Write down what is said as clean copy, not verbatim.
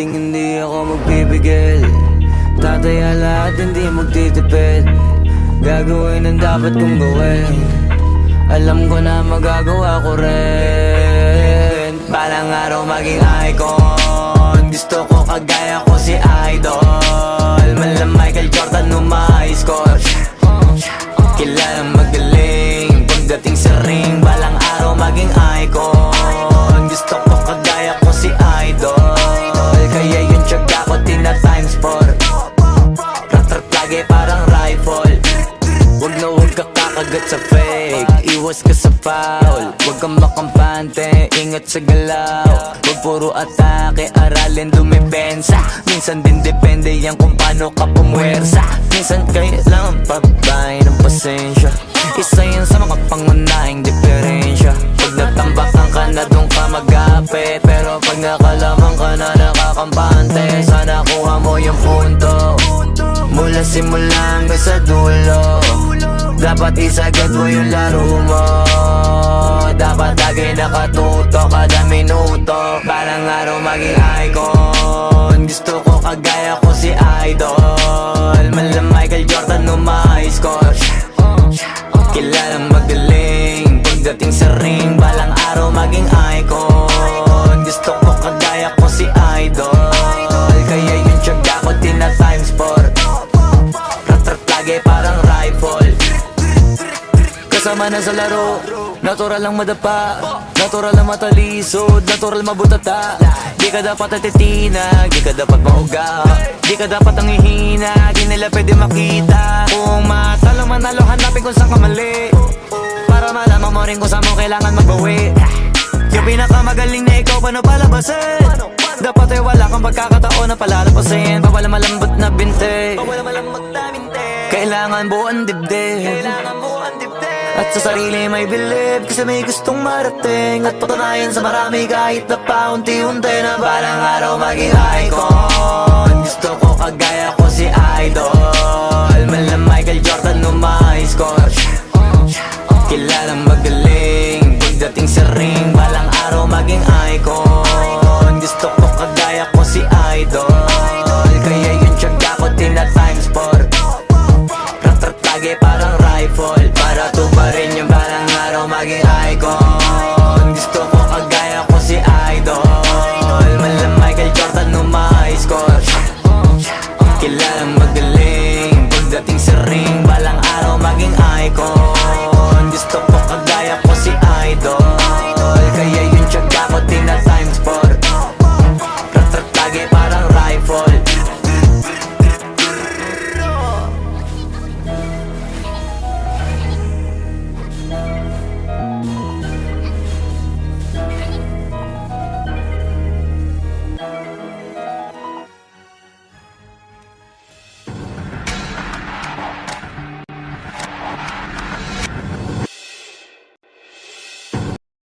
hinding hindi ako magpipigil. Tataya lahat, hindi magtitipid. Gagawin ang dapat kong gawin. Alam ko na magagawa ko rin. Balang araw maging icon. Gusto ko kagaya ko si Idol. Mala Michael Jordan score. Kilalang magaling pagdating sa ring. Balang araw maging icon. Gusto ko kagaya ko si Idol. Kaya yung tiyaga ko tina times 4. Rat-rat lagi parang rifle. Wag na wag ka kakagat sa fake. Iwas ka sa foul. Wag kang makampante, ingat sa galaw. Wag puro atake, aralin dumipensa. Minsan din depende yan kung paano ka pumwersa. Minsan kailangan pabay ng pasensya. Isa yan sa mga pangunahing diferensya. Pag natambakan ka na doon ka mag-apit. Pero pag nakalaman ka na nakakampante, sana kuha mo yung punto. Mula simula hanggang sa dulo. Dapat isagad mo yung laro mo. Dapat lagi nakatuto kada minuto. Balang araw maging icon. Gusto ko kagaya ko si Idol. Mala Michael Jordan score. Kilalang magaling pagdating sa ring. Balang araw maging icon. Gusto ko kagaya ko si Idol. Kaya yung tiyaga ko tina times 4. Rat-rat lagi parang rifle. Kasama na sa laro, natural lang madapa, natural lang matalisod, natural mabutata. Di ka dapat atitinag, di ka dapat mauga, di ka dapat ang ihina, di nila pwede makita. Kung matalo manalo, hanapin kung saan ka mali, para malaman mo rin kung saan mo kailangan magbawi. Yung pinakamagaling na ikaw, paano palabasin? Dapat ay wala kang pagkakataon na palalapasin. Bawal malambot na binte, kailangan buuan dibdib. At sa sarili may believe, kasi may gustong marating. At patunayan sa marami kahit na paunti-unti, na balang araw maging icon. Gusto ko kagaya ko si Idol. Mala Michael Jordan score. Kilalang magaling pagdating sa ring. Balang araw maging icon. Gusto ko